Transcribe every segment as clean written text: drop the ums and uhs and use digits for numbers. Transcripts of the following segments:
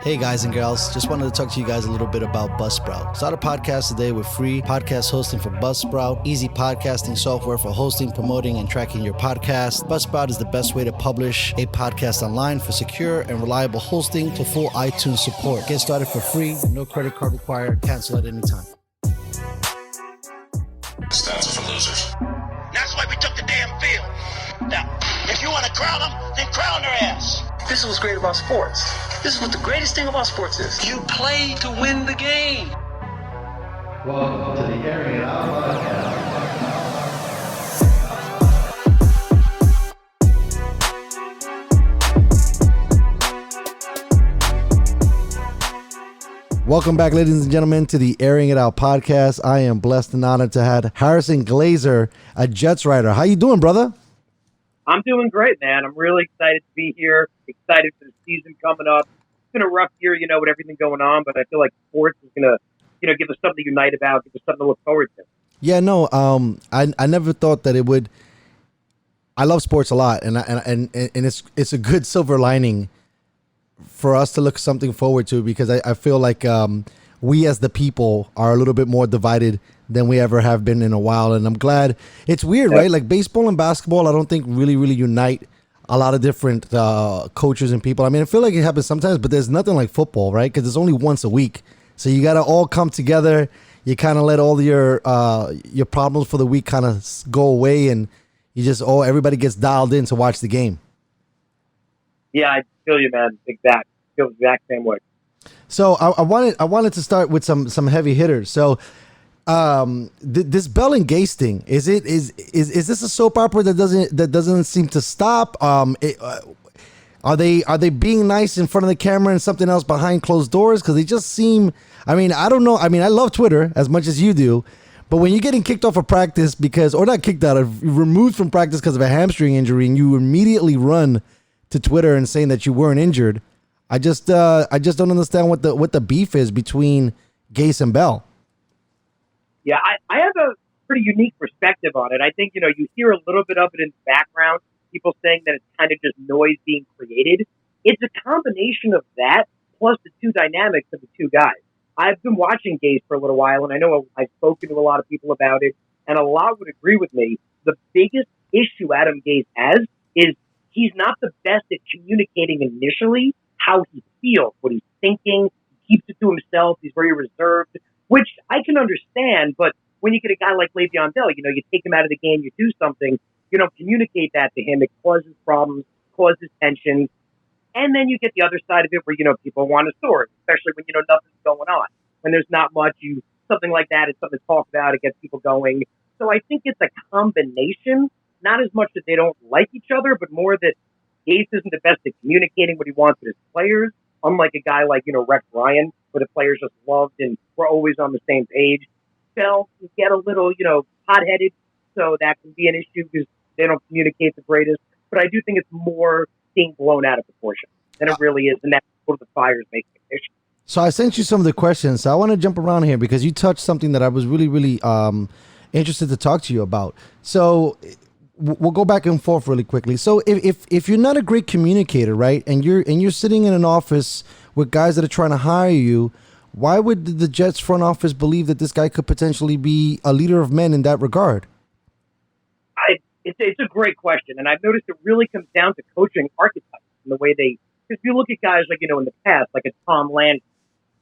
Hey guys and girls, just wanted to talk to you guys a little bit about Buzzsprout. Start a podcast today with free podcast hosting for Buzzsprout, easy podcasting software for hosting, promoting, and tracking your podcast. Buzzsprout is the best way to publish a podcast online for secure and reliable hosting to full iTunes support. Get started for free, no credit card required, cancel at any time. Stats for losers. That's why we took the damn field. Now, if you want to crown them, then crown their ass. This is what's great about sports. This is what the greatest thing about sports is. You play to win the game. Welcome to the Airin podcast. Welcome back, ladies and gentlemen, to the Airing It Out podcast. I am blessed and honored to have Harrison Glaser, a Jets writer. How you doing, brother? I'm doing great, man. I'm really excited to be here. Excited for the season coming up. It's been a rough year, with everything going on, but I feel like sports is going to, give us something to unite about, give us something to look forward to. Yeah, no, I never thought that it would. I love sports a lot, and it's a good silver lining for us to look something forward to, because I feel like we as the people are a little bit more divided than we ever have been in a while. And I'm glad. It's weird, right? Like baseball and basketball, I don't think really unite a lot of different coaches and people. I mean, I feel like it happens sometimes, but there's nothing like football, right? Because it's only once a week. So you got to all come together. You kind of let all your problems for the week kind of go away, and you just, everybody gets dialed in to watch the game. Yeah, I feel you, man. Feel the exact same way. So I wanted to start with some heavy hitters. So this Bell and Gase thing, is this a soap opera that doesn't seem to stop? Are they being nice in front of the camera and something else behind closed doors? Because they just seem. I mean, I don't know. I mean, I love Twitter as much as you do, but when you're getting kicked off of practice or not kicked out, removed from practice because of a hamstring injury, and you immediately run to Twitter and saying that you weren't injured, I just don't understand what the beef is between Gase and Bell. Yeah, I have a pretty unique perspective on it. I think, you hear a little bit of it in the background, people saying that it's kind of just noise being created. It's a combination of that plus the two dynamics of the two guys. I've been watching Gase for a little while, and I know I've spoken to a lot of people about it, and a lot would agree with me. The biggest issue Adam Gase has is he's not the best at communicating initially how he feels, what he's thinking. He keeps it to himself. He's very reserved, which I can understand. But when you get a guy like Le'Veon Bell, you take him out of the game, you do something, you don't communicate that to him. It causes problems, causes tension. And then you get the other side of it where, people want a story, especially when, nothing's going on. When there's not much, something like that is something to talk about. It gets people going. So I think it's a combination, not as much that they don't like each other, but more that Gase isn't the best at communicating what he wants with his players, unlike a guy like, Rex Ryan, where the players just loved and were always on the same page. Bell can get a little, hot-headed, so that can be an issue because they don't communicate the greatest. But I do think it's more being blown out of proportion than it really is, and that's what the fires make the issue. So I sent you some of the questions. So I want to jump around here because you touched something that I was really interested to talk to you about. So we'll go back and forth really quickly. So if you're not a great communicator, right, and you're sitting in an office with guys that are trying to hire you, why would the Jets front office believe that this guy could potentially be a leader of men in that regard? It's a great question, and I've noticed it really comes down to coaching archetypes and the way they. If you look at guys like in the past, like a Tom Landry,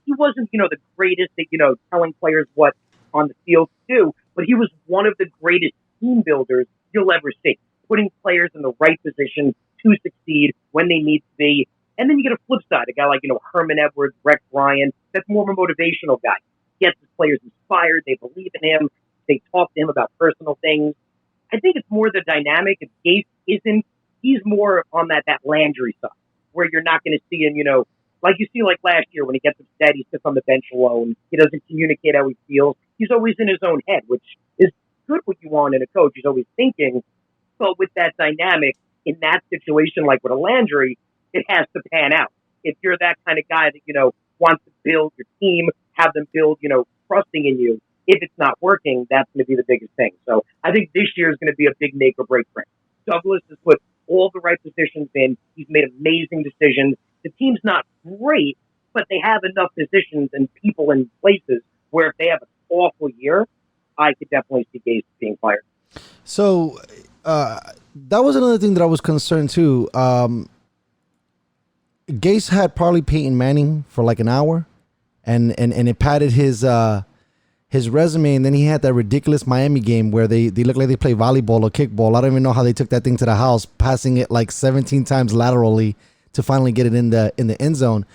he wasn't the greatest at telling players what on the field to do, but he was one of the greatest team builders you'll ever see, putting players in the right position to succeed when they need to be. And then you get a flip side, a guy like, Herman Edwards, Rex Ryan, that's more of a motivational guy. Gets his players inspired, they believe in him, they talk to him about personal things. I think it's more the dynamic. If Gase isn't, he's more on that Landry side, where you're not going to see him, like you see like last year when he gets upset, he sits on the bench alone. He doesn't communicate how he feels. He's always in his own head, which is good what you want in a coach. He's always thinking. But with that dynamic, in that situation, like with a Landry, it has to pan out. If you're that kind of guy that, wants to build your team, have them build, trusting in you, if it's not working, that's going to be the biggest thing. So I think this year is going to be a big make or break for him. Douglas has put all the right positions in. He's made amazing decisions. The team's not great, but they have enough positions and people in places where if they have an awful year, I could definitely see Gase being fired. So that was another thing that I was concerned too. Gase had probably Peyton Manning for like an hour, and it padded his resume, and then he had that ridiculous Miami game where they look like they play volleyball or kickball. I don't even know how they took that thing to the house, passing it like 17 times laterally to finally get it in the end zone.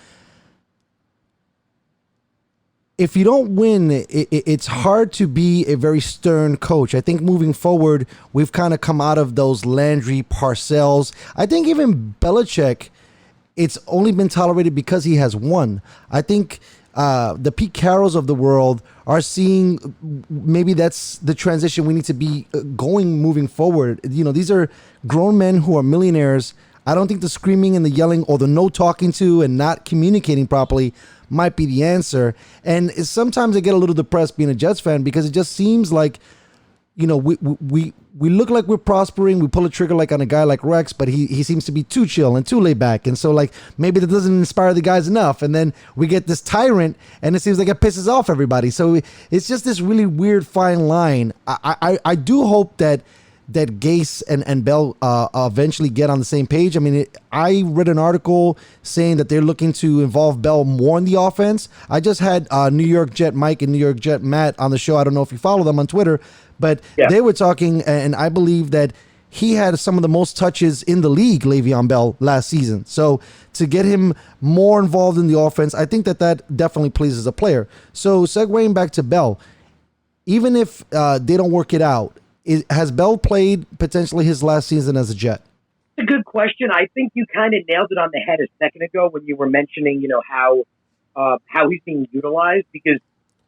If you don't win, it's hard to be a very stern coach. I think moving forward, we've kind of come out of those Landry, Parcells. I think even Belichick, it's only been tolerated because he has won. I think the Pete Carrolls of the world are seeing maybe that's the transition we need to be moving forward. You know, these are grown men who are millionaires. I don't think the screaming and the yelling or the no talking to and not communicating properly might be the answer. And sometimes I get a little depressed being a Jets fan because it just seems like, you know, we look like we're prospering. We pull a trigger like on a guy like Rex, but he seems to be too chill and too laid back. And so like maybe that doesn't inspire the guys enough. And then we get this tyrant and it seems like it pisses off everybody. So it's just this really weird fine line. I do hope that Gase and Bell eventually get on the same page. I mean, I read an article saying that they're looking to involve Bell more in the offense. I just had New York Jet Mike and New York Jet Matt on the show. I don't know if you follow them on Twitter, but they were talking, and I believe that he had some of the most touches in the league, Le'Veon Bell, last season. So to get him more involved in the offense, I think that definitely pleases a player. So segueing back to Bell, even if they don't work it out, has Bell played potentially his last season as a Jet? It's a good question. I think you kind of nailed it on the head a second ago when you were mentioning, you know, how he's being utilized. Because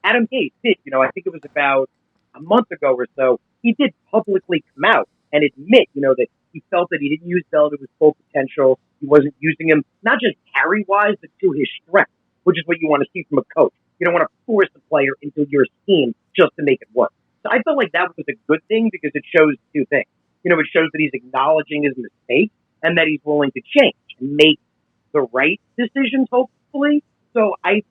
Adam Gase did, you know, I think it was about a month ago or so, he did publicly come out and admit, you know, that he felt that he didn't use Bell to his full potential. He wasn't using him not just carry-wise, but to his strength, which is what you want to see from a coach. You don't want to force a player into your scheme just to make it work. So I felt like that was a good thing because it shows two things. You know, it shows that he's acknowledging his mistake and that he's willing to change and make the right decisions, hopefully. So I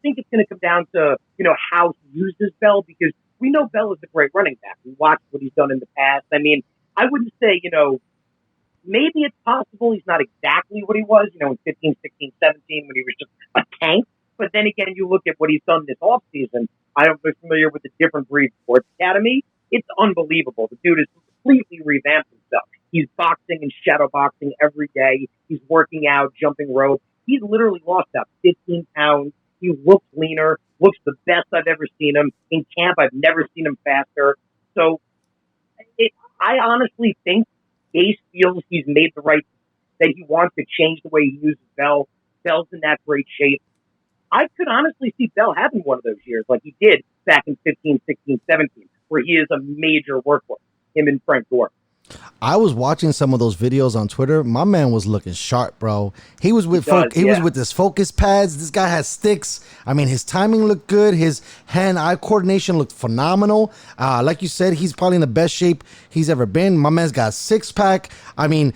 think it's going to come down to, you know, how he uses Bell, because we know Bell is a great running back. We watched what he's done in the past. I mean, I wouldn't say, you know, maybe it's possible he's not exactly what he was, you know, in 15, 16, 17 when he was just a tank. But then again, you look at what he's done this offseason. I don't know if you're familiar with the Different Breed Sports Academy. It's unbelievable. The dude has completely revamped himself. He's boxing and shadow boxing every day. He's working out, jumping rope. He's literally lost about 15 pounds. He looks leaner, looks the best I've ever seen him. In camp, I've never seen him faster. So I honestly think Gase feels he's made the right, that he wants to change the way he uses Bell. Bell's in that great shape. I could honestly see Bell having one of those years like he did back in 15, 16, 17, where he is a major workhorse, him and Frank Gore. I was watching some of those videos on Twitter. My man was looking sharp, bro. He was with was with his focus pads. This guy has sticks. I mean, his timing looked good. His hand-eye coordination looked phenomenal. Like you said, he's probably in the best shape he's ever been. My man's got a six-pack. I mean,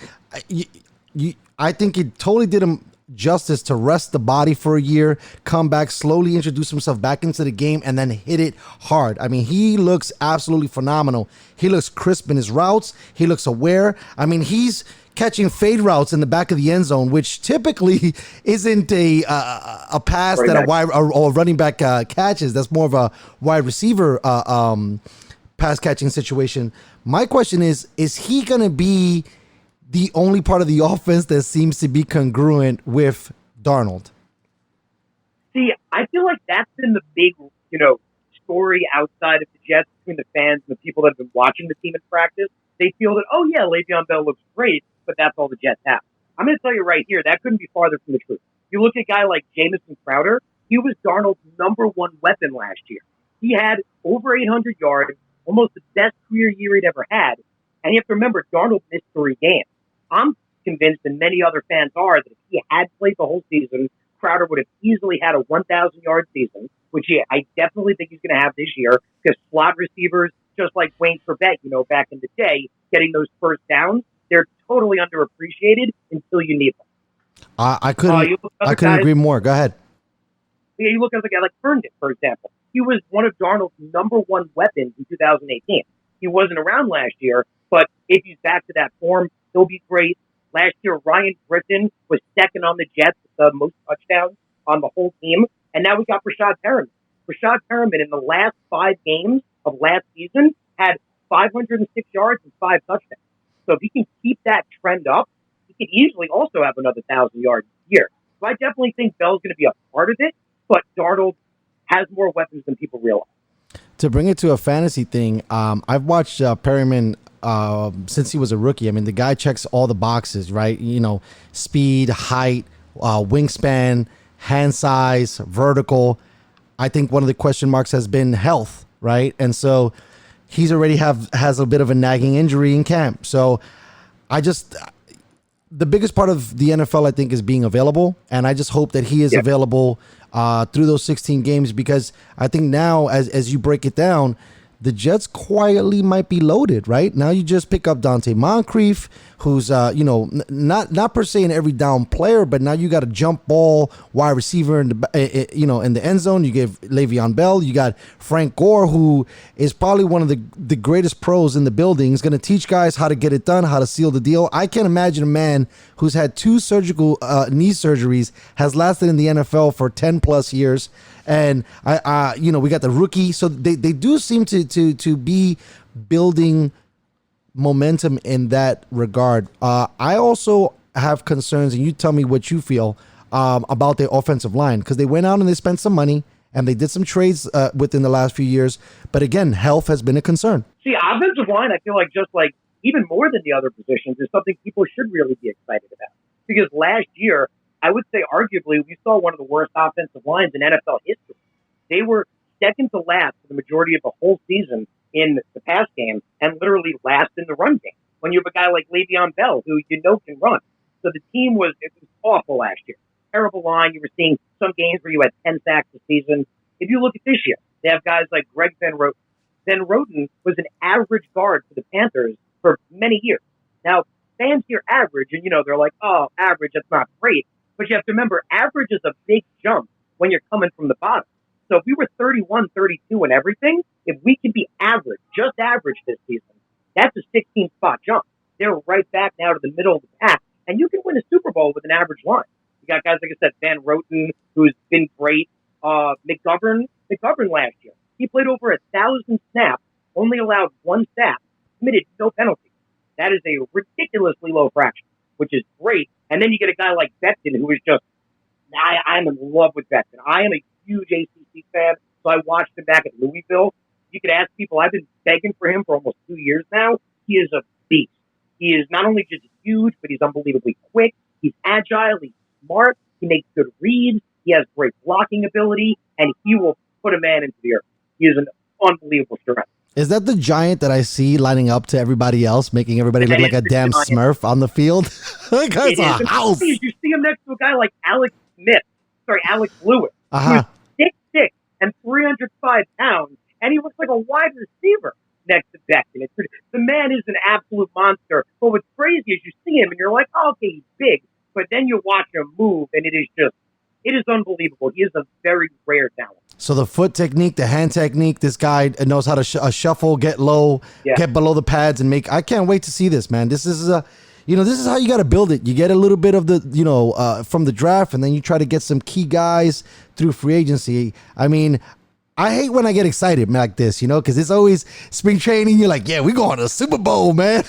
I think it totally did him justice to rest the body for a year, come back, slowly introduce himself back into the game, and then hit it hard. I mean, he looks absolutely phenomenal. He looks crisp in his routes. He looks aware. I mean, he's catching fade routes in the back of the end zone, which typically isn't a pass that a wide or running back catches. That's more of a wide receiver pass catching situation. My question is he going to be the only part of the offense that seems to be congruent with Darnold? See, I feel like that's been the big, you know, story outside of the Jets between the fans and the people that have been watching the team in practice. They feel that, oh yeah, Le'Veon Bell looks great, but that's all the Jets have. I'm going to tell you right here, that couldn't be farther from the truth. You look at a guy like Jamison Crowder, he was Darnold's number one weapon last year. He had over 800 yards, almost the best career year he'd ever had. And you have to remember, Darnold missed 3 games. I'm convinced, and many other fans are, that if he had played the whole season, Crowder would have easily had a 1,000-yard season, which I definitely think he's going to have this year, because slot receivers, just like Wayne Forbett, you know, back in the day, getting those first downs, they're totally underappreciated until you need them. I couldn't. You look at I other couldn't guys, agree more. Go ahead. yeah, you look at a guy like Herndon, for example. He was one of Darnold's number one weapons in 2018. He wasn't around last year, but if he's back to that form, he'll be great. Last year, Ryan Britton was second on the Jets with the most touchdowns on the whole team. And now we got Rashad Perriman. Rashad Perriman in the last 5 games of last season had 506 yards and 5 touchdowns. So if he can keep that trend up, he could easily also have another 1,000 yards a year. So I definitely think Bell's going to be a part of it, but Darnold has more weapons than people realize. To bring it to a fantasy thing, I've watched Perryman since he was a rookie. I mean, the guy checks all the boxes, right? You know, speed, height, wingspan, hand size, vertical. I think one of the question marks has been health, right? And so he's already has a bit of a nagging injury in camp. So the biggest part of the NFL, I think, is being available. And I just hope that he is available through those 16 games, because I think now, as you break it down, the Jets quietly might be loaded, right? Now you just pick up Dante Moncrief, who's, not per se an every down player, but now you got a jump ball wide receiver in the end zone. You give Le'Veon Bell. You got Frank Gore, who is probably one of the greatest pros in the building. He's going to teach guys how to get it done, how to seal the deal. I can't imagine a man who's had 2 surgical knee surgeries has lasted in the NFL for 10 plus years. And we got the rookie, so they do seem to be building momentum in that regard. I also have concerns, and you tell me what you feel about their offensive line, because they went out and they spent some money and they did some trades within the last few years. But again, health has been a concern. See, offensive line, I feel like just like even more than the other positions is something people should really be excited about, because last year, I would say arguably we saw one of the worst offensive lines in NFL history. They were second to last for the majority of the whole season in the pass game and literally last in the run game when you have a guy like Le'Veon Bell who can run. So the team was awful last year. Terrible line. You were seeing some games where you had 10 sacks a season. If you look at this year, they have guys like Greg Van Roten. Van Roten was an average guard for the Panthers for many years. Now, fans hear average and, they're like, oh, average, that's not great. But you have to remember, average is a big jump when you're coming from the bottom. So if we were 31, 32 and everything, if we can be average, just average this season, that's a 16-spot jump. They're right back now to the middle of the pack. And you can win a Super Bowl with an average line. You got guys, like I said, Van Roten, who's been great. McGovern last year, he played over 1,000 snaps, only allowed 1 sack, committed no penalties. That is a ridiculously low fraction, which is great. And then you get a guy like Becton, who is just, I'm in love with Becton. I am a huge ACC fan, so I watched him back at Louisville. You could ask people, I've been begging for him for almost 2 years now. He is a beast. He is not only just huge, but he's unbelievably quick. He's agile. He's smart. He makes good reads. He has great blocking ability, and he will put a man into the earth. He is an unbelievable strength. Is that the giant that I see lining up to everybody else, making everybody look like a damn Smurf on the field? That guy's a house. You see him next to a guy like Alex Lewis, who's 6'6" and 305 pounds, and he looks like a wide receiver next to Becton. The man is an absolute monster. But what's crazy is you see him and you're like, oh, okay, he's big. But then you watch him move, and it is unbelievable. He is a very rare talent. So the foot technique, the hand technique, this guy knows how to shuffle, get low, get below the pads, and make. I can't wait to see this, man. This is this is how you got to build it. You get a little bit of the, from the draft, and then you try to get some key guys through free agency. I mean, I hate when I get excited like this, because it's always spring training. You're like, yeah, we're going to the Super Bowl, man.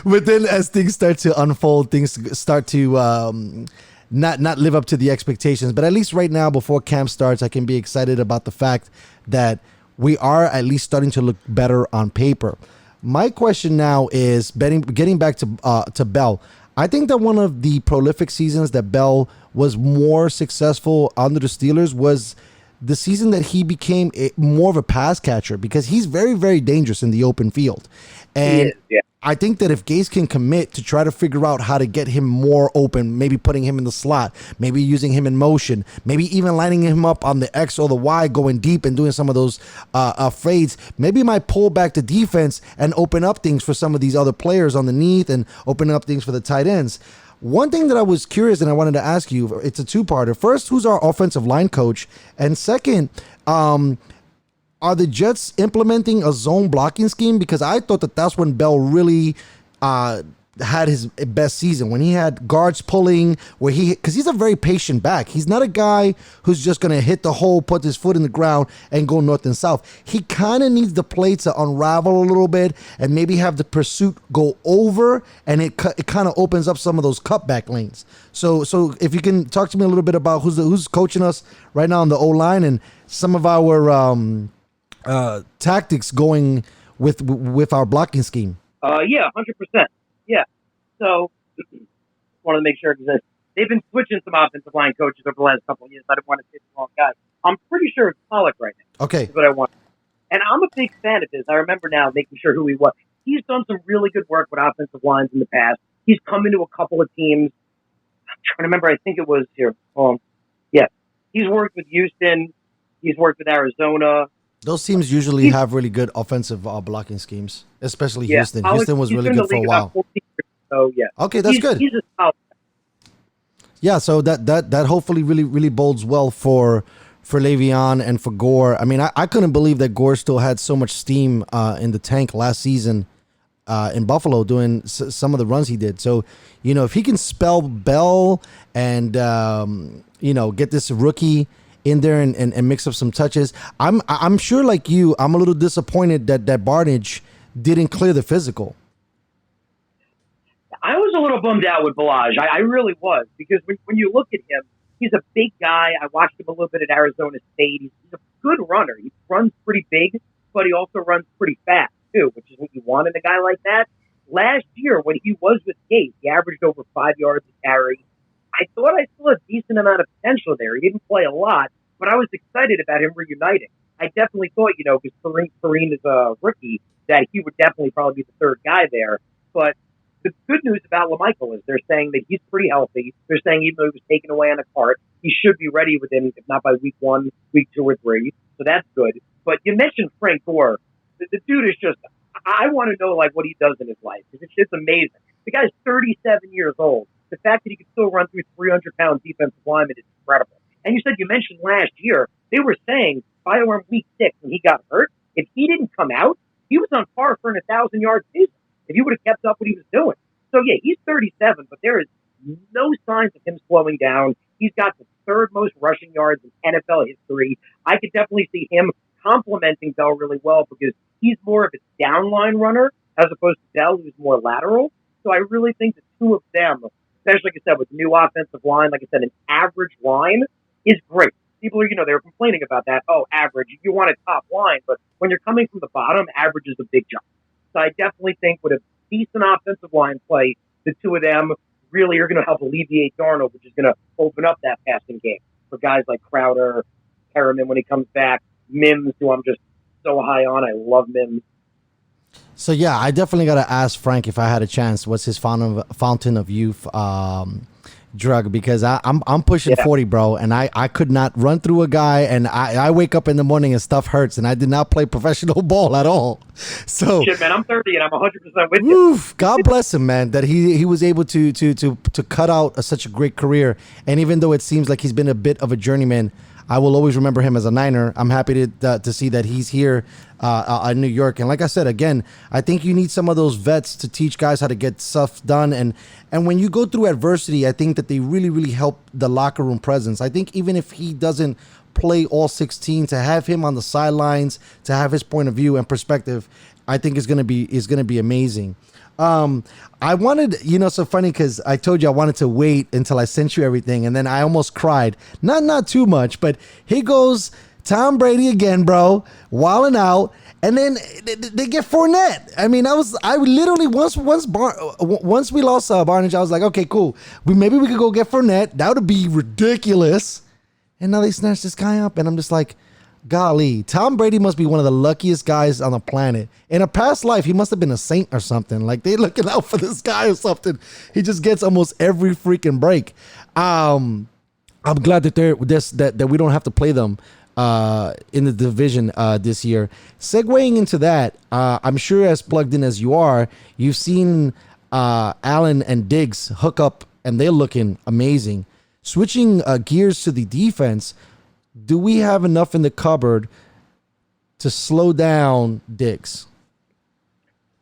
But then as things start to unfold, things start to not live up to the expectations. But at least right now, before camp starts, I can be excited about the fact that we are at least starting to look better on paper. My question now is getting back to Bell. I think that one of the prolific seasons that Bell was more successful under the Steelers was the season that he became more of a pass catcher, because he's very, very dangerous in the open field. And I think that if Gase can commit to try to figure out how to get him more open, maybe putting him in the slot, maybe using him in motion, maybe even lining him up on the X or the Y, going deep and doing some of those fades, maybe he might pull back the defense and open up things for some of these other players underneath and open up things for the tight ends. One thing that I was curious and I wanted to ask you, it's a two-parter. First, who's our offensive line coach? And second, are the Jets implementing a zone blocking scheme? Because I thought that that's when Bell really had his best season, when he had guards pulling, because he's a very patient back. He's not a guy who's just going to hit the hole, put his foot in the ground, and go north and south. He kind of needs the play to unravel a little bit and maybe have the pursuit go over, and it kind of opens up some of those cutback lanes. So if you can talk to me a little bit about who's coaching us right now on the O-line and some of our tactics going with our blocking scheme. Yeah, 100%. Yeah. So, wanted to make sure because they've been switching some offensive line coaches over the last couple of years. I didn't want to say the wrong guy. I'm pretty sure it's Pollock right now. Okay. That's what I want. And I'm a big fan of his. I remember now making sure who he was. He's done some really good work with offensive lines in the past. He's come into a couple of teams. I'm trying to remember. I think it was here. Yeah. He's worked with Houston. He's worked with Arizona. Those teams usually have really good offensive blocking schemes, especially Houston. Houston was really good for a while. So yeah. Okay, that's good. He's a solid. Yeah, so that hopefully really bodes well for Le'Veon and for Gore. I mean, I couldn't believe that Gore still had so much steam in the tank last season in Buffalo doing some of the runs he did. So, if he can spell Bell and get this rookie in there and mix up some touches. I'm sure, like you, I'm a little disappointed that Barnage didn't clear the physical. I was a little bummed out with Balaj. I really was, because when you look at him, he's a big guy. I watched him a little bit at Arizona State. He's a good runner. He runs pretty big, but he also runs pretty fast too, which is what you want in a guy like that. Last year, when he was with Gase, he averaged over 5 yards a carry. I thought I saw a decent amount of potential there. He didn't play a lot, but I was excited about him reuniting. I definitely thought, because Airin is a rookie, that he would definitely probably be the third guy there. But the good news about LaMichael is they're saying that he's pretty healthy. They're saying even though he was taken away on a cart, he should be ready within, if not by week 1, week 2 or 3. So that's good. But you mentioned Frank Gore. The dude is just, I want to know what he does in his life, because it's amazing. The guy's 37 years old. The fact that he can still run through 300-pound defensive linemen is incredible. And you mentioned last year, they were saying by around week 6 when he got hurt, if he didn't come out, he was on par for an 1,000-yard season if he would have kept up what he was doing. So, yeah, he's 37, but there is no signs of him slowing down. He's got the third most rushing yards in NFL history. I could definitely see him complementing Bell really well, because he's more of a downline runner as opposed to Bell, who's more lateral. So I really think the two of them, especially, like I said, with the new offensive line, like I said, an average line is great. People are, they were complaining about that. Oh, average. You want a top line, but when you're coming from the bottom, average is a big jump. So I definitely think with a decent offensive line play, the two of them really are going to help alleviate Darnold, which is going to open up that passing game for guys like Crowder, Harriman when he comes back, Mims, who I'm just so high on. I love Mims. So, yeah, I definitely got to ask Frank if I had a chance, what's his fountain of youth drug, because I'm pushing 40, bro, and I could not run through a guy, and I wake up in the morning and stuff hurts, and I did not play professional ball at all. So shit, man, I'm 30 and I'm 100% with you. God bless him, man, that he was able to cut out such a great career. And even though it seems like he's been a bit of a journeyman, I will always remember him as a Niner. I'm happy to see that he's here in New York. And like I said, again, I think you need some of those vets to teach guys how to get stuff done. And when you go through adversity, I think that they really help the locker room presence. I think even if he doesn't play all 16, to have him on the sidelines, to have his point of view and perspective, I think is gonna be amazing. I wanted, so funny, because I told you I wanted to wait until I sent you everything, and then I almost cried. Not too much, but here goes Tom Brady again, bro, wilding out, and then they get Fournette. I mean, I literally once we lost Barnage, I was like, okay, cool. Maybe we could go get Fournette. That would be ridiculous. And now they snatched this guy up, and I'm just like, golly, Tom Brady must be one of the luckiest guys on the planet. In a past life, he must have been a saint or something. Like, they looking out for this guy or something. He just gets almost every freaking break. I'm glad that we don't have to play them in the division this year. Segueing into that, I'm sure as plugged in as you are, you've seen Allen and Diggs hook up and they're looking amazing. Switching gears to the defense, do we have enough in the cupboard to slow down Diggs?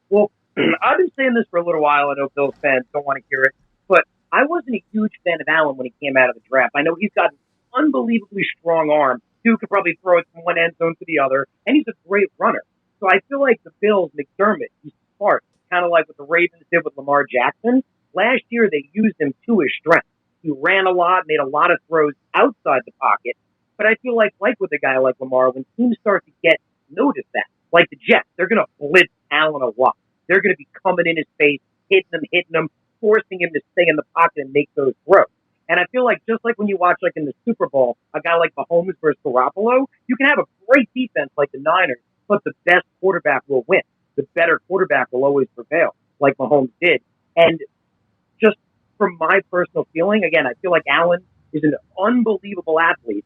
Well, I've been saying this for a little while. I know Bills fans don't want to hear it, but I wasn't a huge fan of Allen when he came out of the draft. I know he's got an unbelievably strong arm. Dude could probably throw it from one end zone to the other, and he's a great runner. So I feel like the Bills, McDermott, he's smart, kind of like what the Ravens did with Lamar Jackson. Last year, they used him to his strength. He ran a lot, made a lot of throws outside the pocket. But I feel like with a guy like Lamar, when teams start to get notice that, like the Jets, they're going to blitz Allen a lot. They're going to be coming in his face, hitting him, forcing him to stay in the pocket and make those throws. And I feel like just like when you watch like in the Super Bowl, a guy like Mahomes versus Garoppolo, you can have a great defense like the Niners, but the best quarterback will win. The better quarterback will always prevail, like Mahomes did. And just from my personal feeling, again, I feel like Allen is an unbelievable athlete,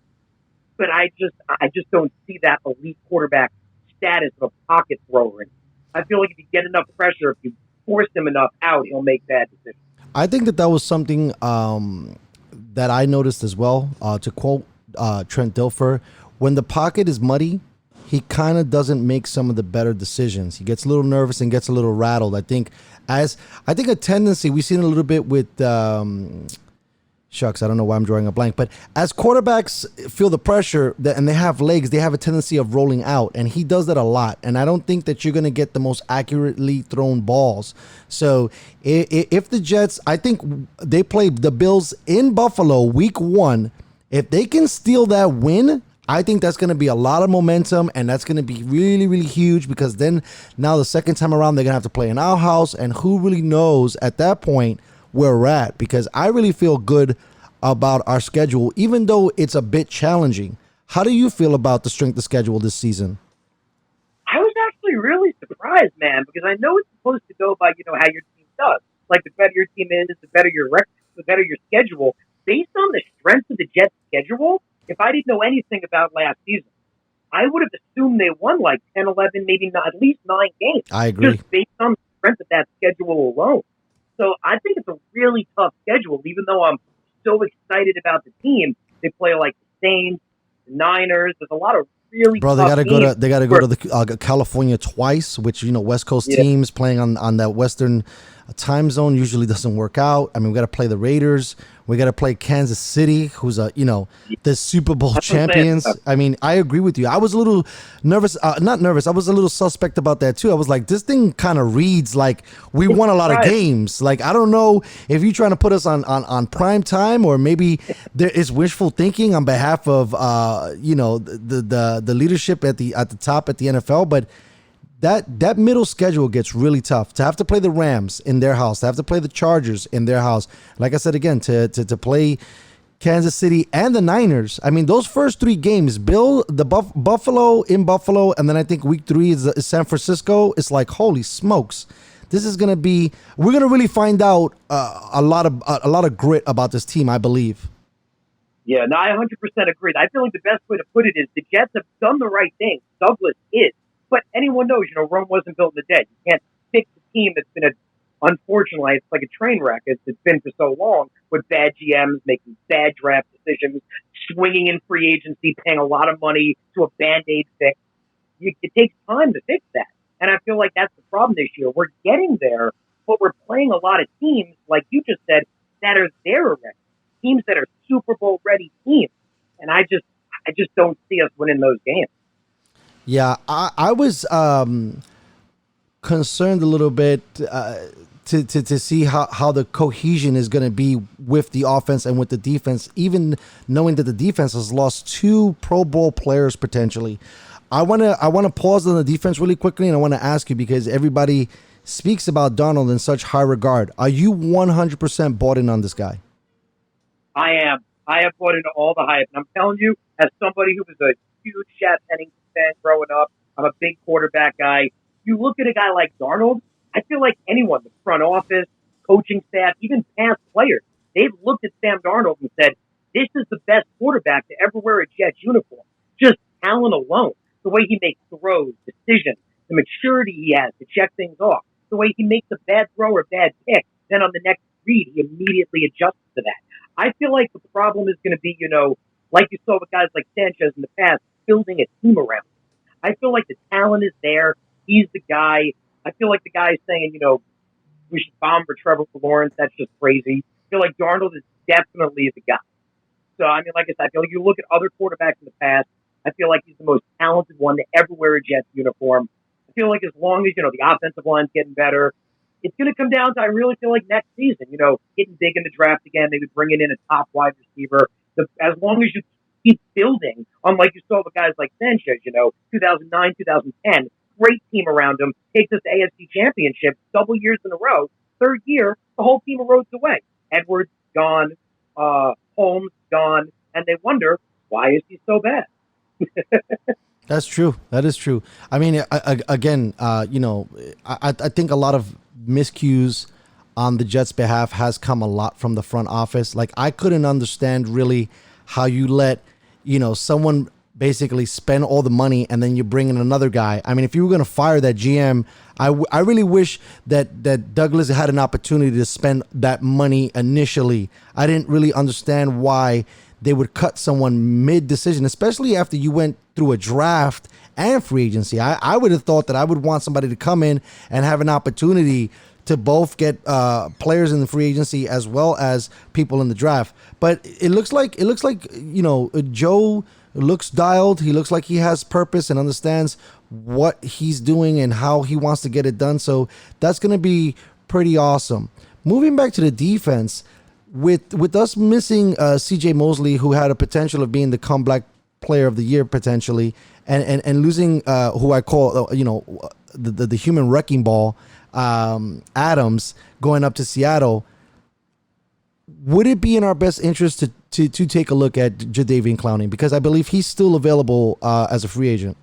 but I just don't see that elite quarterback status of a pocket thrower. And I feel like if you get enough pressure, if you force him enough out, he'll make bad decisions. I think that was something that I noticed as well. To quote Trent Dilfer, when the pocket is muddy, he kind of doesn't make some of the better decisions. He gets a little nervous and gets a little rattled. I think a tendency we've seen a little bit with shucks, I don't know why I'm drawing a blank, but as quarterbacks feel the pressure and they have legs, they have a tendency of rolling out, and he does that a lot. And I don't think that you're going to get the most accurately thrown balls. So if the Jets, I think they play the Bills in Buffalo week 1. If they can steal that win, I think that's going to be a lot of momentum, and that's going to be really, really huge, because then now the second time around, they're going to have to play in our house, and who really knows at that point where we're at, because I really feel good about our schedule, even though it's a bit challenging. How do you feel about the strength of schedule this season? I was actually really surprised, man, because I know it's supposed to go by, how your team does. Like, the better your team is, the better your record, the better your schedule. Based on the strength of the Jets' schedule, if I didn't know anything about last season, I would have assumed they won like 10, 11, maybe not, at least 9 games. I agree. Just based on the strength of that schedule alone. So I think it's a really tough schedule, even though I'm so excited about the team. They play like the Saints, the Niners. There's a lot of really tough games. They got to go to the California twice, which West Coast teams playing on that Western time zone usually doesn't work out. I mean, we got to play the Raiders. We got to play Kansas City, who's the Super Bowl champions. I mean, I agree with you. I was a little nervous, not nervous. I was a little suspect about that too. I was like, this thing kind of reads like we won a lot of games. Like, I don't know if you're trying to put us on prime time, or maybe there is wishful thinking on behalf of the leadership at the top at the NFL, but that middle schedule gets really tough. To have to play the Rams in their house, to have to play the Chargers in their house. Like I said again, to play Kansas City and the Niners. I mean, those first 3 games, Buffalo in Buffalo, and then I think week 3 is San Francisco. It's like, holy smokes. This is gonna be. We're gonna really find out a lot of grit about this team, I believe. Yeah, no, I 100% agree. I feel like the best way to put it is the Jets have done the right thing. Douglas is. But anyone knows, Rome wasn't built in a day. You can't fix a team that's been unfortunately, it's like a train wreck. It's been for so long, with bad GMs making bad draft decisions, swinging in free agency, paying a lot of money to a Band-Aid fix. It takes time to fix that. And I feel like that's the problem this year. We're getting there, but we're playing a lot of teams, like you just said, that are there already. Teams that are Super Bowl ready teams. And I just don't see us winning those games. Yeah, I was concerned a little bit to see how the cohesion is going to be with the offense and with the defense, even knowing that the defense has lost 2 Pro Bowl players potentially. I want to pause on the defense really quickly, and I want to ask you, because everybody speaks about Darnold in such high regard. Are you 100% bought in on this guy? I am. I have bought into all the hype. And I'm telling you, as somebody who was a huge Chad Pennington fan growing up, I'm a big quarterback guy. You look at a guy like Darnold, I feel like anyone, the front office, coaching staff, even past players, they've looked at Sam Darnold and said, this is the best quarterback to ever wear a Jets uniform. Just talent alone. The way he makes throws, decisions, the maturity he has to check things off, the way he makes a bad throw or bad pick, then on the next read, he immediately adjusts to that. I feel like the problem is going to be, like you saw with guys like Sanchez in the past, building a team around him. I feel like the talent is there. He's the guy. I feel like the guy's saying, we should bomb for Trevor Lawrence. That's just crazy. I feel like Darnold is definitely the guy. So, I mean, like I said, I feel like you look at other quarterbacks in the past, I feel like he's the most talented one to ever wear a Jets uniform. I feel like as long as, the offensive line's getting better, it's going to come down to, I really feel like next season, getting big in the draft again, maybe bringing in a top wide receiver. As long as you keep building, unlike you saw with guys like Sanchez, 2009, 2010, great team around him, takes us to AFC Championship, double years in a row. Third year, the whole team erodes away. Edwards gone, Holmes gone, and they wonder, why is he so bad? That's true. That is true. I mean, again, I think a lot of miscues on the Jets' behalf has come a lot from the front office. Like, I couldn't understand really how you let, someone basically spend all the money and then you bring in another guy. I mean, if you were going to fire that GM, I really wish that Douglas had an opportunity to spend that money initially. I didn't really understand why they would cut someone mid-decision, especially after you went through a draft and free agency. I would have thought that I would want somebody to come in and have an opportunity to both get players in the free agency as well as people in the draft. But it looks like Joe looks dialed. He looks like he has purpose and understands what he's doing and how he wants to get it done. So that's going to be pretty awesome. Moving back to the defense, with us missing C.J. Mosley, who had a potential of being the comeback player of the year potentially, and losing who I call the human wrecking ball, Adams, going up to Seattle, would it be in our best interest to take a look at Jadeveon Clowney, because I believe he's still available as a free agent?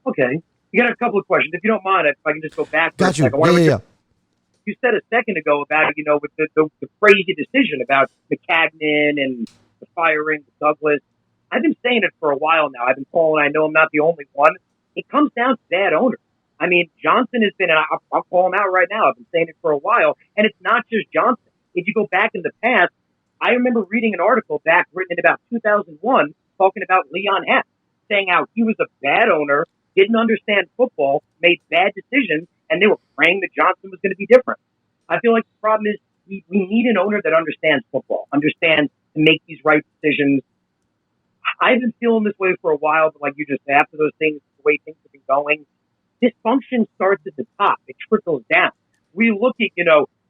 Okay, you got a couple of questions. If you don't mind, if I can just go back. Got you. Yeah. You said a second ago about, with the crazy decision about McCagnon and the firing of Douglas. I've been saying it for a while now. I've been calling, I know I'm not the only one. It comes down to bad owners. I mean, Johnson has been, and I'll call him out right now. I've been saying it for a while. And it's not just Johnson. If you go back in the past, I remember reading an article back written in about 2001 talking about Leon Hess, saying how he was a bad owner, didn't understand football, made bad decisions, and they were praying that Johnson was going to be different. I feel like the problem is we need an owner that understands football, understands to make these right decisions. I've been feeling this way for a while, but like you just said, after those things, the way things have been going, dysfunction starts at the top. It trickles down. We look at,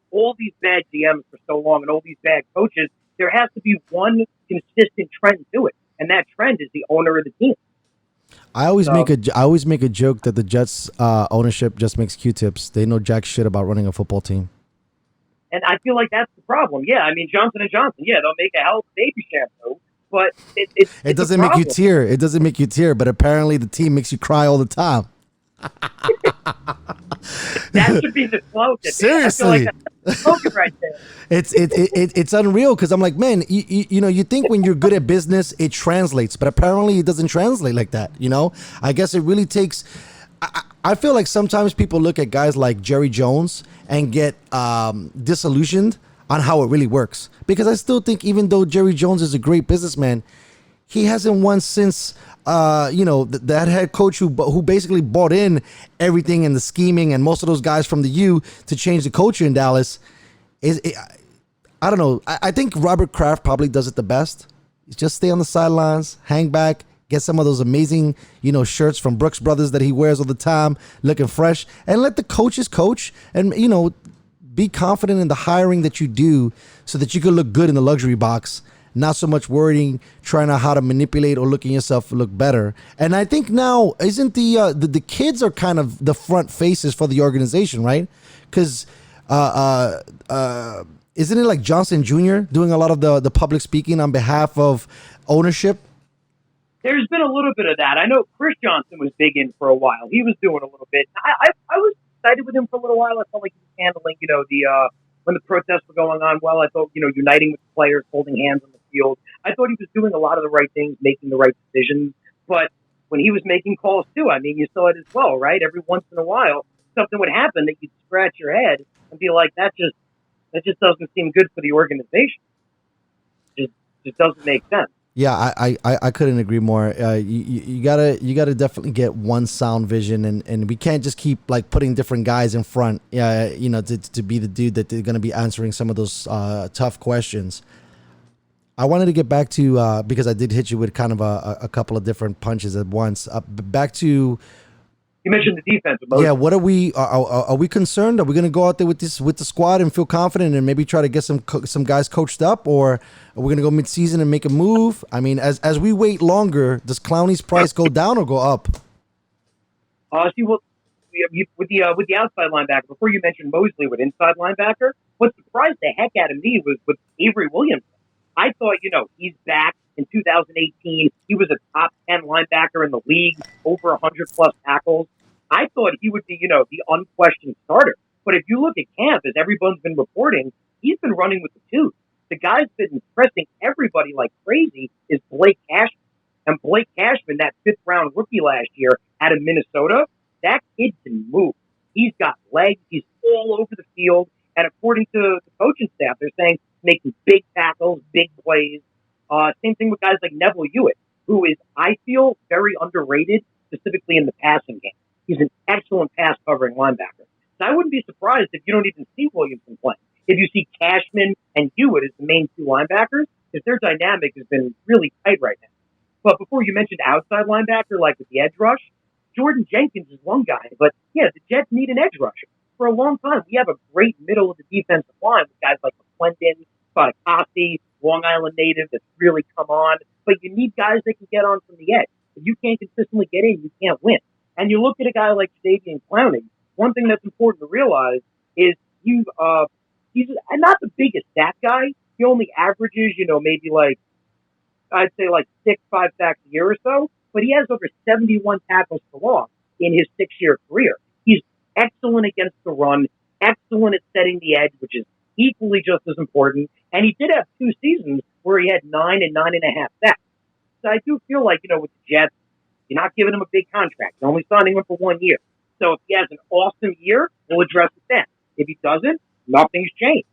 all these bad GMs for so long and all these bad coaches. There has to be one consistent trend to it, and that trend is the owner of the team. I always make a joke that the Jets ownership just makes Q-tips. They know jack shit about running a football team. And I feel like that's the problem. Yeah, I mean, Johnson & Johnson, yeah, they'll make a hell of a baby shampoo, but it doesn't make you tear. It doesn't make you tear, but apparently the team makes you cry all the time. That should be the slogan. Seriously. I feel like that's the slogan right there. It's unreal, because I'm like, man, you think when you're good at business, it translates, but apparently it doesn't translate like that. I guess it really takes. I feel like sometimes people look at guys like Jerry Jones and get disillusioned on how it really works, because I still think even though Jerry Jones is a great businessman, he hasn't won since that head coach who basically bought in everything and the scheming and most of those guys from the U to change the culture in Dallas. I don't know. I think Robert Kraft probably does it the best. Just stay on the sidelines, hang back, get some of those amazing, shirts from Brooks Brothers that he wears all the time, looking fresh, and let the coaches coach and, be confident in the hiring that you do so that you can look good in the luxury box. Not so much worrying, trying out how to manipulate or looking yourself to look better. And I think now, isn't the kids are kind of the front faces for the organization, right? Because isn't it like Johnson Jr. doing a lot of the public speaking on behalf of ownership? There's been a little bit of that. I know Chris Johnson was big in for a while. He was doing a little bit. I was excited with him for a little while. I felt like he was handling, when the protests were going on well. I thought, uniting with the players, holding hands on the field. I thought he was doing a lot of the right things, making the right decisions. But when he was making calls too, I mean, you saw it as well, right? Every once in a while, something would happen that you'd scratch your head and be like, that just That just doesn't seem good for the organization. Just doesn't make sense. Yeah, I couldn't agree more. You gotta definitely get one sound vision, and we can't just keep like putting different guys in front. Yeah, to be the dude that they're gonna be answering some of those tough questions. I wanted to get back to because I did hit you with kind of a couple of different punches at once. Back to You mentioned the defense. yeah. What are we concerned? Are we going to go out there with the squad and feel confident and maybe try to get some guys coached up, or are we going to go mid-season and make a move? I mean, as we wait longer, does Clowney's price go down or go up? See, well, with the outside linebacker, before you mentioned Mosley with inside linebacker, what surprised the heck out of me was with Avery Williamson. I thought, he's back in 2018. He was a top 10 linebacker in the league, over 100-plus tackles. I thought he would be, the unquestioned starter. But if you look at camp, as everyone's been reporting, he's been running with the tooth. The guy's been impressing everybody like crazy is Blake Cashman. And Blake Cashman, that fifth-round rookie last year out of Minnesota, that kid can move. He's got legs. He's all over the field. And according to the coaching staff, they're saying making big tackles, big plays. Same thing with guys like Neville Hewitt, who is, I feel, very underrated, specifically in the passing game. He's an excellent pass-covering linebacker. So I wouldn't be surprised if you don't even see Williamson playing. If you see Cashman and Hewitt as the main two linebackers, because their dynamic has been really tight right now. But before you mentioned outside linebacker, like with the edge rush, Jordan Jenkins is one guy. But, yeah, the Jets need an edge rusher. For a long time, we have a great middle of the defensive line with guys like McClendon, Fatakasi, Long Island native that's really come on. But you need guys that can get on from the edge. If you can't consistently get in, you can't win. And you look at a guy like Jadeveon Clowney, one thing that's important to realize is he's not the biggest sack guy. He only averages, maybe I'd say 6-5 sacks a year or so. But he has over 71 tackles for loss in his 6-year career. He's excellent against the run, excellent at setting the edge, which is equally just as important. And he did have 2 seasons where he had 9 and 9.5 sacks. So I do feel like, with the Jets, you're not giving him a big contract. You're only signing him for 1 year. So if he has an awesome year, we'll address it then. If he doesn't, nothing's changed.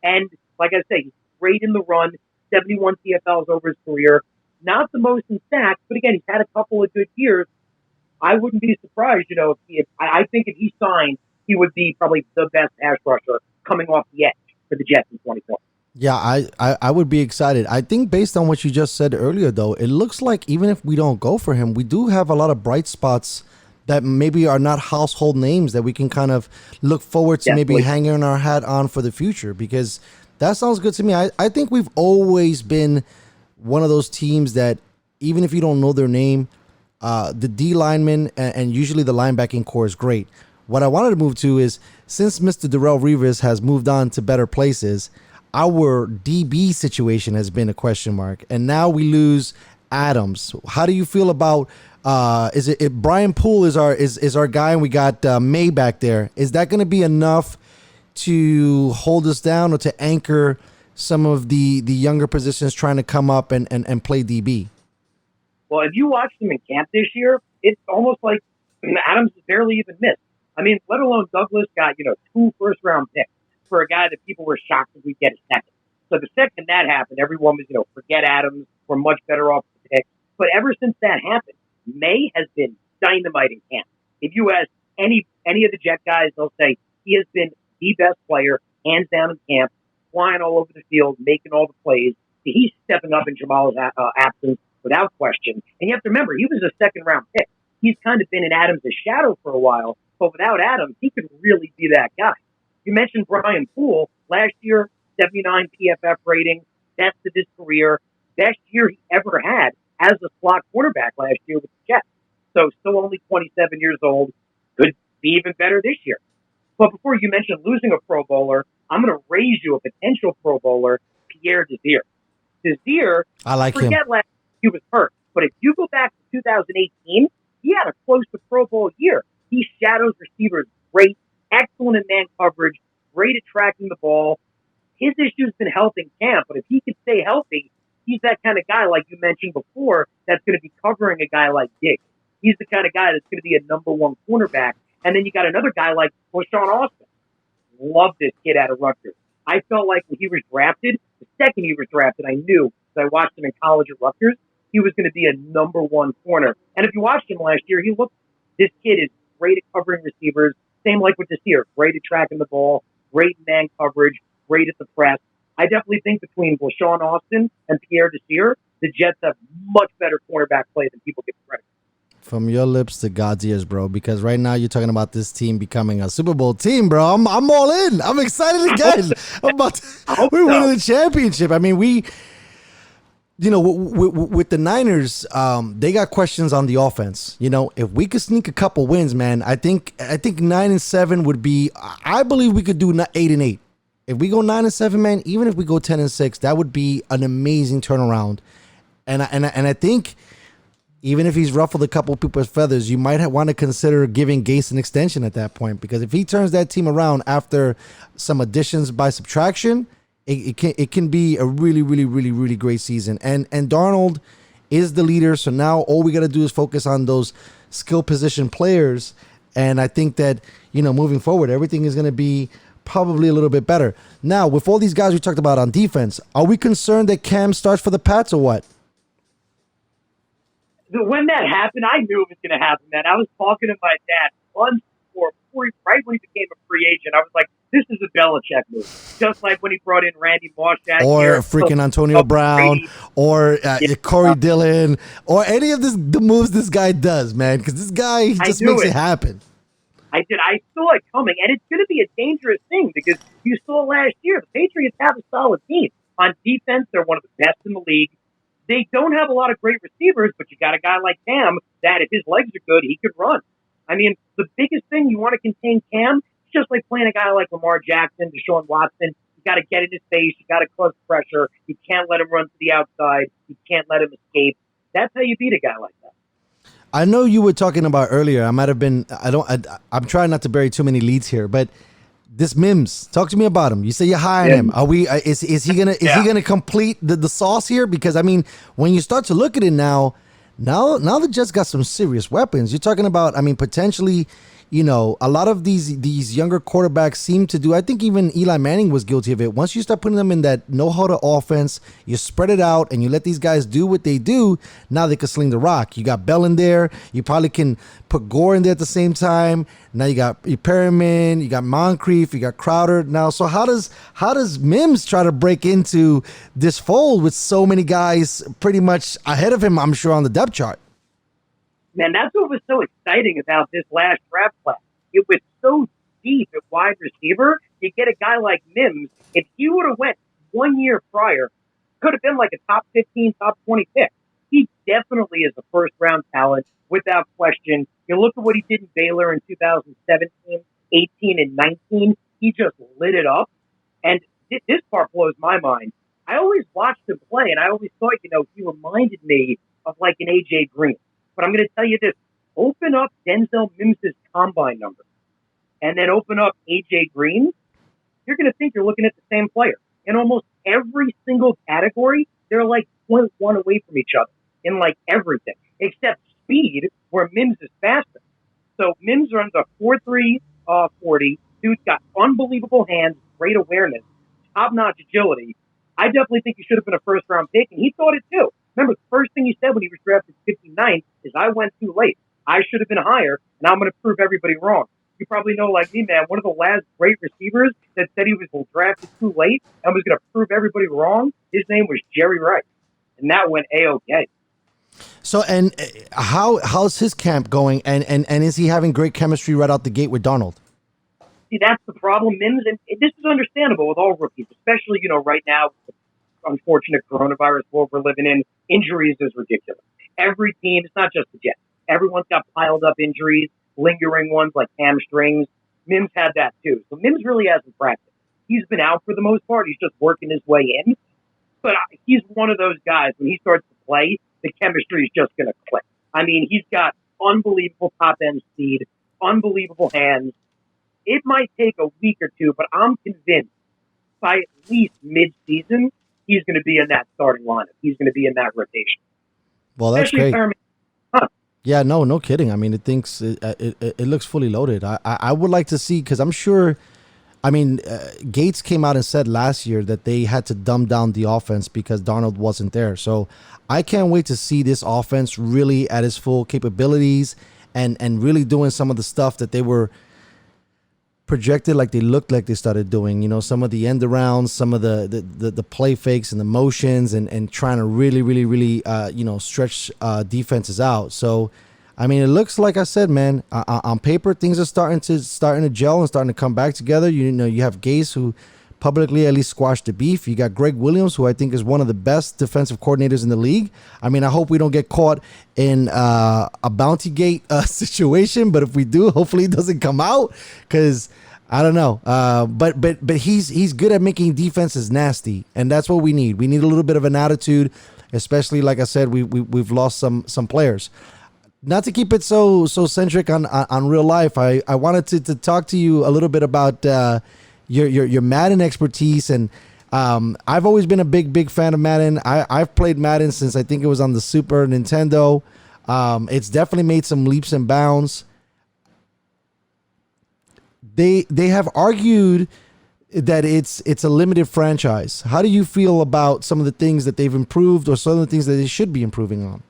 And like I say, he's great in the run, 71 CFLs over his career. Not the most in sacks, but again, he's had a couple of good years. I wouldn't be surprised, I think if he signed, he would be probably the best pass rusher coming off the edge for the Jets in 2020. Yeah, I would be excited. I think based on what you just said earlier, though, it looks like even if we don't go for him, we do have a lot of bright spots that maybe are not household names that we can kind of look forward to maybe hanging our hat on for the future, because that sounds good to me. I think we've always been one of those teams that even if you don't know their name, the D linemen and usually the linebacking core is great. What I wanted to move to is, since Mr. Darrelle Revis has moved on to better places, our DB situation has been a question mark, and now we lose Adams. How do you feel about is it Brian Poole is our guy, and we got May back there? Is that going to be enough to hold us down or to anchor some of the younger positions trying to come up and play DB? Well, if you watched him in camp this year, it's almost like Adams has barely even missed. I mean, let alone Douglas got 2 first-round picks for a guy that people were shocked that we'd get a second. So the second that happened, everyone was, forget Adams. We're much better off with the pick. But ever since that happened, May has been dynamite in camp. If you ask any of the Jet guys, they'll say he has been the best player, hands down in camp, flying all over the field, making all the plays. He's stepping up in Jamal's absence without question. And you have to remember, he was a second-round pick. He's kind of been in Adams' shadow for a while, but without Adams, he could really be that guy. You mentioned Brian Poole. Last year, 79 PFF rating, best of his career, best year he ever had as a slot quarterback last year with the Jets. So still only 27 years old, could be even better this year. But before you mentioned losing a Pro Bowler, I'm going to raise you a potential Pro Bowler, Pierre Desir. Desir, I like him. Forget last year, he was hurt. But if you go back to 2018, he had a close to Pro Bowl year. He shadows receivers great, excellent in man coverage, great at tracking the ball. His issue's been health in camp, but if he can stay healthy, he's that kind of guy, like you mentioned before, that's going to be covering a guy like Diggs. He's the kind of guy that's going to be a number 1 cornerback. And then you got another guy like LaShawn Austin. Love this kid out of Rutgers. I felt like when he was drafted, the second he was drafted, I knew, because I watched him in college at Rutgers, he was going to be a number one corner. And if you watched him last year, this kid is great at covering receivers. Same like with Desir, great at tracking the ball, great man coverage, great at the press. I definitely think between Sean Austin and Pierre Desir, the Jets have much better cornerback play than people give credit. From your lips to God's ears, bro, because right now you're talking about this team becoming a Super Bowl team, bro. I'm all in. I'm excited again. We're winning the championship. I mean, with the Niners, they got questions on the offense. If we could sneak a couple wins, man, I think 9-7 would be. I believe we could do 8-8. If we go 9-7, man, even if we go 10-6, that would be an amazing turnaround. And I think even if he's ruffled a couple people's feathers, you might want to consider giving Gase an extension at that point, because if he turns that team around after some additions by subtraction, it can be a really, really, really, really great season. And Darnold is the leader, so now all we got to do is focus on those skill position players. And I think that, moving forward, everything is going to be probably a little bit better. Now, with all these guys we talked about on defense, are we concerned that Cam starts for the Pats or what? When that happened, I knew it was going to happen, man. I was talking to my dad months right when he became a free agent. I was like, this is a Belichick move. Just like when he brought in Randy Moss or freaking Antonio Brown, or Corey Dillon, or any of the moves this guy does, man, because this guy just makes it happen. I saw it coming, and it's going to be a dangerous thing because you saw last year the Patriots have a solid team. On defense, they're one of the best in the league. They don't have a lot of great receivers, but you got a guy like Cam that if his legs are good, he could run. I mean, the biggest thing you want to contain Cam, it's just like playing a guy like Lamar Jackson, Deshaun Watson. You got to get in his face. You got to cause pressure. You can't let him run to the outside. You can't let him escape. That's how you beat a guy like that. I know you were talking about earlier. I'm trying not to bury too many leads here, but this Mims, talk to me about him. You say you're high on him. Are we? Is he gonna complete the sauce here? Because I mean, when you start to look at it now the Jets got some serious weapons. You're talking about, I mean, potentially, a lot of these younger quarterbacks seem to do. I think even Eli Manning was guilty of it. Once you start putting them in that know-how-to offense, you spread it out and you let these guys do what they do. Now they can sling the rock. You got Bell in there. You probably can put Gore in there at the same time. Now you got Perriman, you got Moncrief, you got Crowder. Now, so how does Mims try to break into this fold with so many guys pretty much ahead of him, I'm sure, on the depth chart? Man, that's what was so exciting about this last draft class. It was so deep at wide receiver. You get a guy like Mims. If he would have went 1 year prior, could have been like a top 15, top 20 pick. He definitely is a first-round talent, without question. You look at what he did in Baylor in 2017, 18, and 19. He just lit it up. And this part blows my mind. I always watched him play, and I always thought, he reminded me of like an A.J. Green. But I'm going to tell you this. Open up Denzel Mims' combine number and then open up A.J. Green. You're going to think you're looking at the same player. In almost every single category, they're like 0.1 away from each other in like everything, except speed, where Mims is faster. So Mims runs a 4.3 40. Dude's got unbelievable hands, great awareness, top-notch agility. I definitely think he should have been a first-round pick, and he thought it too. Remember, the first thing he said when he was drafted 59th is, I went too late. I should have been higher, and I'm going to prove everybody wrong. You probably know, like me, man, one of the last great receivers that said he was drafted too late and was going to prove everybody wrong, his name was Jerry Rice. And that went A-OK. So, and how's his camp going? And is he having great chemistry right out the gate with Darnold? See, that's the problem, Mims, and this is understandable with all rookies, especially, right now, unfortunate coronavirus world we're living in. Injuries is ridiculous. Every team, it's not just the Jets. Everyone's got piled up injuries, lingering ones like hamstrings. Mims had that too. So Mims really hasn't practiced. He's been out for the most part. He's just working his way in. But he's one of those guys, when he starts to play, the chemistry is just going to click. I mean, he's got unbelievable top-end speed, unbelievable hands. It might take a week or two, but I'm convinced by at least mid-season, he's going to be in that starting lineup. He's going to be in that rotation. Well, that's great. Yeah, no kidding. I mean, it looks fully loaded. I would like to see, because I'm sure I mean, Gates came out and said last year that they had to dumb down the offense because Darnold wasn't there. So I can't wait to see this offense really at its full capabilities and really doing some of the stuff that they were projected, like they looked like they started doing. You know, some of the end arounds, some of the play fakes and the motions, and trying to really stretch defenses out. So I mean, it looks like I said, man. On paper, things are starting to gel and starting to come back together. You know, you have Gase, who publicly at least squashed the beef. You got Greg Williams, who I think is one of the best defensive coordinators in the league. I mean, I hope we don't get caught in a bounty gate situation, but if we do, hopefully it doesn't come out, because I don't know. But he's good at making defenses nasty, and that's what we need. We need a little bit of an attitude, especially like I said, we've lost some players. Not to keep it so centric on real life, I wanted to talk to you a little bit about your Madden expertise, and I've always been a big fan of Madden. I've played Madden since I think it was on the Super Nintendo. It's definitely made some leaps and bounds. They have argued that it's a limited franchise. How do you feel about some of the things that they've improved, or some of the things that they should be improving on?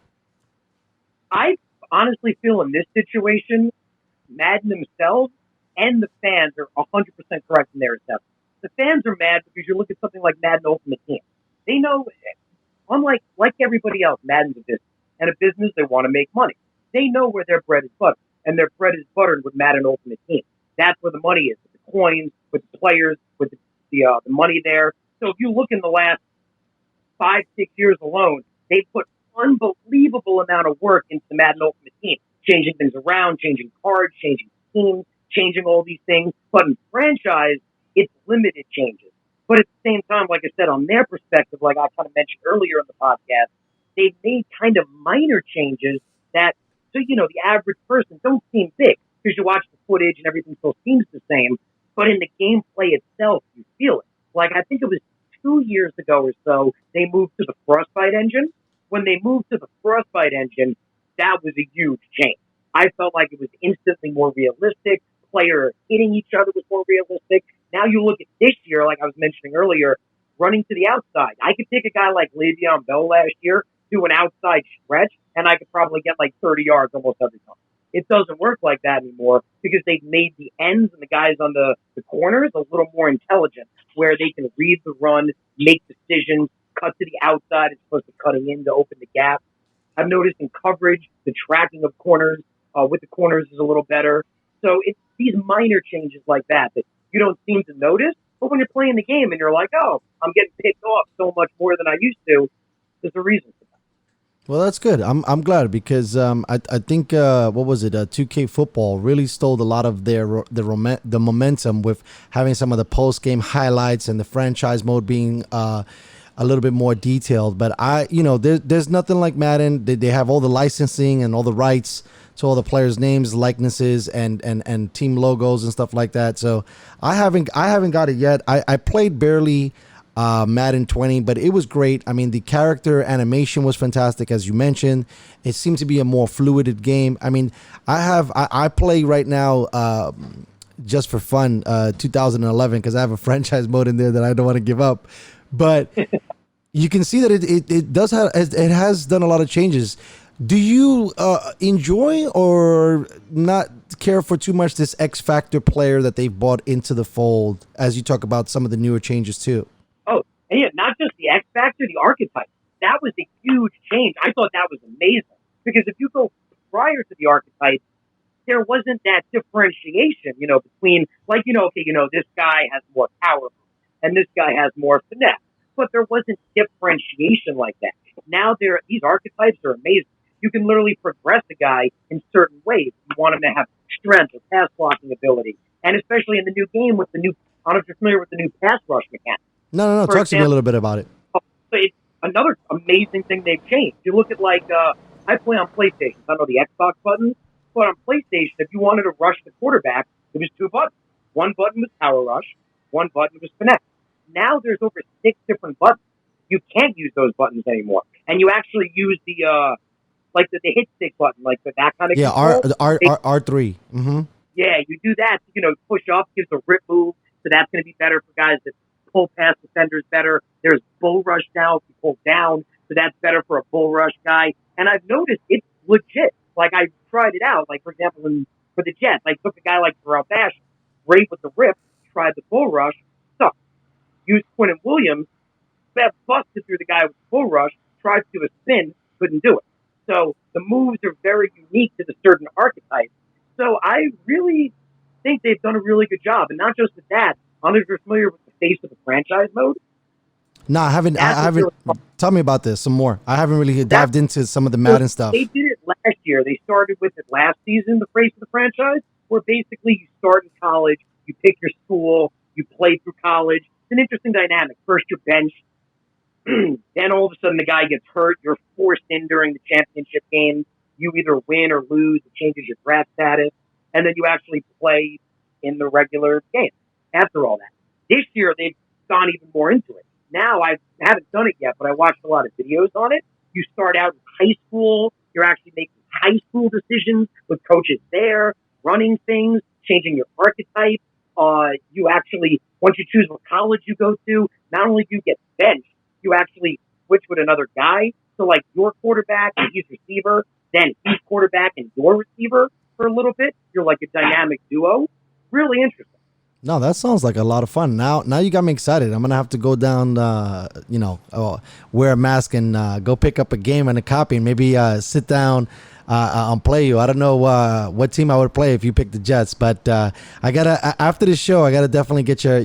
I honestly feel in this situation, Madden themselves and the fans are 100% correct in their assessment. The fans are mad because you look at something like Madden Ultimate Team. They know, unlike everybody else, Madden's a business. And a business, they want to make money. They know where their bread is buttered. And their bread is buttered with Madden Ultimate Team. That's where the money is, with the coins, with the players, with the money there. So if you look in the last 5-6 years alone, they've put unbelievable amount of work into the Madden Ultimate Team, changing things around, changing cards, changing teams, changing all these things. But in franchise, it's limited changes. But at the same time, like I said, on their perspective, like I kind of mentioned earlier in the podcast, they've made kind of minor changes that, so you know, the average person don't seem big because you watch the footage and everything still seems the same. But in the gameplay itself, you feel it. Like I think it was 2 years ago or so, they moved to the Frostbite engine. When they moved to the Frostbite engine, that was a huge change. I felt like it was instantly more realistic. Player hitting each other was more realistic. Now you look at this year, like I was mentioning earlier, running to the outside. I could take a guy like Le'Veon Bell last year, do an outside stretch, and I could probably get like 30 yards almost every time. It doesn't work like that anymore because they've made the ends and the guys on the corners a little more intelligent, where they can read the run, make decisions, cut to the outside as opposed to cutting in to open the gap. I've noticed in coverage, the tracking of corners with the corners is a little better. So it's these minor changes like that you don't seem to notice. But when you're playing the game and you're like, oh, I'm getting picked off so much more than I used to, there's a reason for that. Well, that's good. I'm glad because I think what was it? 2K Football really stole a lot of the momentum with having some of the post game highlights and the franchise mode being a little bit more detailed. But there's nothing like Madden. They have all the licensing and all the rights to all the players' names, likenesses, and team logos and stuff like that. So I haven't got it yet. I played barely Madden 20, but it was great. I mean, the character animation was fantastic, as you mentioned. It seemed to be a more fluid game. I mean, I play right now just for fun 2011 because I have a franchise mode in there that I don't want to give up. But you can see that it has done a lot of changes. Do you enjoy or not care for too much this X Factor player that they've brought into the fold as you talk about some of the newer changes too? Oh, and yeah, not just the X Factor, the archetype. That was a huge change. I thought that was amazing because if you go prior to the archetype, there wasn't that differentiation, between this guy has more power and this guy has more finesse, but there wasn't differentiation like that. Now these archetypes are amazing. You can literally progress a guy in certain ways. You want him to have strength or pass blocking ability. And especially in the new game with I don't know if you're familiar with the new pass rush mechanic. No. Talk to me a little bit about it. So it's another amazing thing they've changed. You look at I play on PlayStation. I don't know the Xbox buttons, but on PlayStation, if you wanted to rush the quarterback, it was 2 buttons. One button was power rush. One button was finesse. Now there's over 6 different buttons. You can't use those buttons anymore. And you actually use the hit stick button, that kind of control. R3. Mm-hmm. Yeah, you do that. Push up, gives a rip move, So that's going to be better for guys that pull past defenders better. There's bull rush now if you pull down. So that's better for a bull rush guy. And I've noticed it's legit. Like, I tried it out. Like, for example, for the Jets, I took a guy like Terrell Bash, great with the rip, tried the bull rush, sucked. Used Quentin Williams, that busted through the guy with the bull rush, tried to do a spin, couldn't do it. So the moves are very unique to the certain archetype. So I really think they've done a really good job. And not just with that, I don't know if you're familiar with the face of the franchise mode. No, I haven't. Really tell me about this some more. I haven't really dived into some of the Madden stuff. They did it last year. They started with it last season, the face of the franchise, where basically you start in college, you pick your school, you play through college. It's an interesting dynamic. First, you're benched. Then all of a sudden the guy gets hurt. You're forced in during the championship game. You either win or lose. It changes your draft status. And then you actually play in the regular game after all that. This year, they've gone even more into it. Now, I haven't done it yet, but I watched a lot of videos on it. You start out in high school. You're actually making high school decisions with coaches there, running things, changing your archetype. You actually, once you choose what college you go to, not only do you get benched, you actually switch with another guy. So, like, your quarterback and his receiver, then his quarterback and your receiver for a little bit. You're like a dynamic duo. Really interesting. No, that sounds like a lot of fun. Now you got me excited. I'm gonna have to go down, wear a mask and go pick up a game and a copy, and maybe sit down and play you. I don't know what team I would play if you picked the Jets, but I gotta after this show, I gotta definitely get your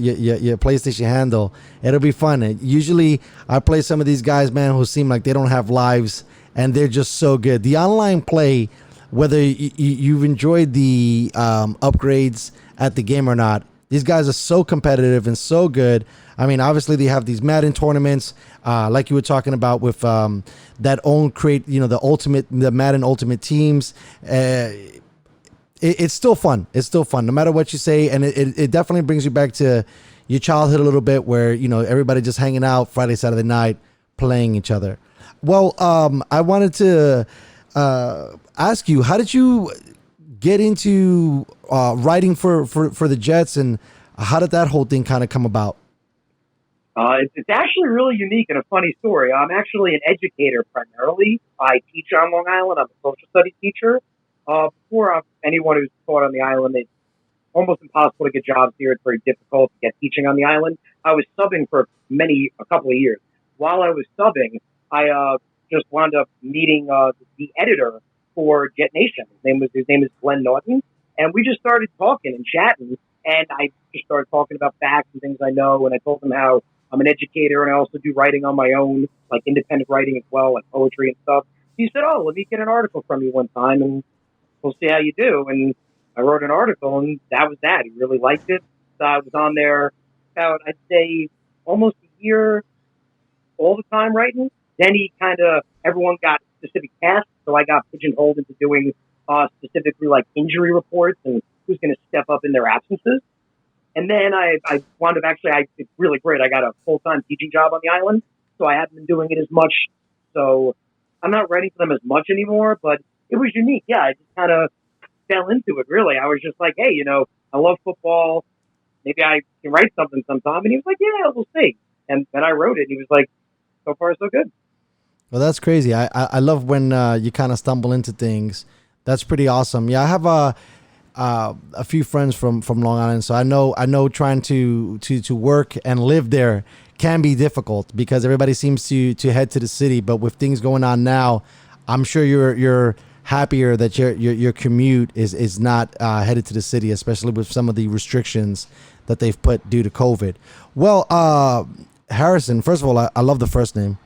PlayStation handle. It'll be fun. Usually, I play some of these guys, man, who seem like they don't have lives, and they're just so good. The online play, whether you've enjoyed the upgrades at the game or not. These guys are so competitive and so good. I mean, obviously they have these Madden tournaments, like you were talking about with that own create, the Madden Ultimate Teams. It's still fun. It's still fun, no matter what you say, and it definitely brings you back to your childhood a little bit, where everybody just hanging out Friday, Saturday night, playing each other. Well, I wanted to ask you, how did you get into writing for the Jets, and how did that whole thing kind of come about? It's actually really unique and a funny story. I'm actually an educator primarily. I teach on Long Island. I'm a social studies teacher. Before anyone who's taught on the island, it's almost impossible to get jobs here. It's very difficult to get teaching on the island. I was subbing for a couple of years. While I was subbing, I just wound up meeting the editor for Jet Nation. His name is Glenn Naughton, and we just started talking and chatting, and I just started talking about facts and things I know, and I told him how I'm an educator and I also do writing on my own, like independent writing as well, like poetry and stuff. He said, "Oh, let me get an article from you one time, and we'll see how you do." And I wrote an article, and that was that. He really liked it. So I was on there about, I'd say, almost a year, all the time writing. Then everyone got specific tasks, so I got pigeonholed into doing specifically like injury reports and who's going to step up in their absences. And then I wound up it's really great. I got a full-time teaching job on the island, so I haven't been doing it as much. So I'm not writing for them as much anymore, but it was unique. Yeah, I just kind of fell into it, really. I was just like, hey, I love football. Maybe I can write something sometime. And he was like, yeah, we'll see. And then I wrote it, and he was like, so far, so good. Well, that's crazy. I love when you kind of stumble into things. That's pretty awesome. Yeah, I have a few friends from Long Island, so I know trying to work and live there can be difficult because everybody seems to head to the city. But with things going on now, I'm sure you're happier that your commute is not headed to the city, especially with some of the restrictions that they've put due to COVID. Well, Harrison, first of all, I love the first name.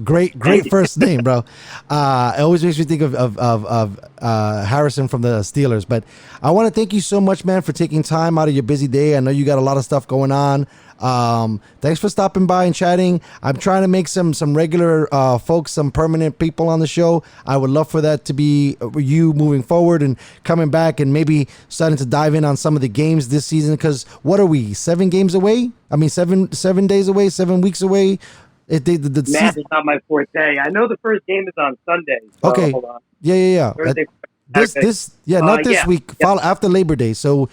Great first name, bro. It always makes me think of Harrison from the Steelers. But I want to thank you so much, man, for taking time out of your busy day. I know you got a lot of stuff going on. Thanks for stopping by and chatting. I'm trying to make some regular folks, some permanent people on the show. I would love for that to be you moving forward and coming back and maybe starting to dive in on some of the games this season. Because what are we, 7 games away? I mean, 7 days away, 7 weeks away. Math is not my forte. I know the first game is on Sunday. So okay. Hold on. Yeah. Thursday, Not this week. Yeah. After Labor Day. So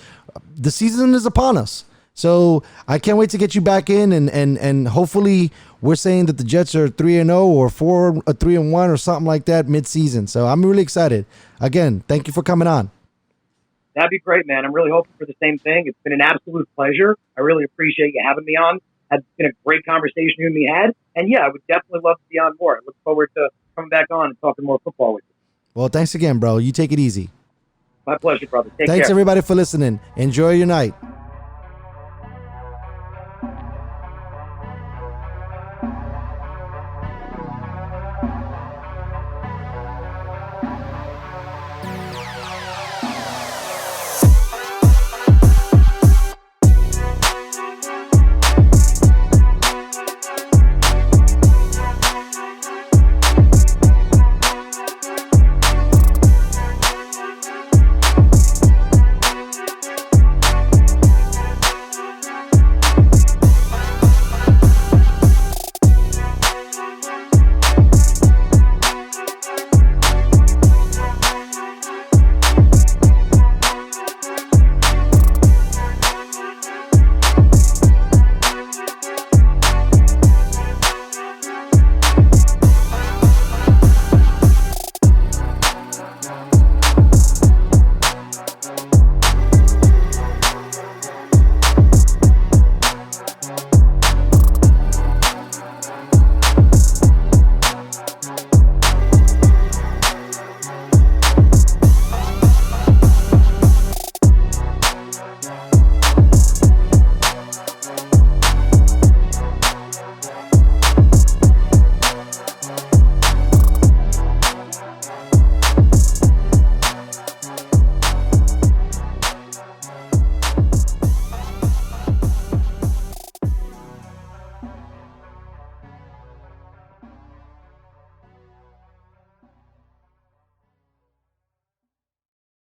the season is upon us. So I can't wait to get you back in, and hopefully we're saying that the Jets are 3-0 or 3-1 or something like that mid-season. So I'm really excited. Again, thank you for coming on. That'd be great, man. I'm really hoping for the same thing. It's been an absolute pleasure. I really appreciate you having me on. It's been a great conversation you and me had. And yeah, I would definitely love to be on more. I look forward to coming back on and talking more football with you. Well, thanks again, bro. You take it easy. My pleasure, brother. Take care. Thanks, everybody, for listening. Enjoy your night.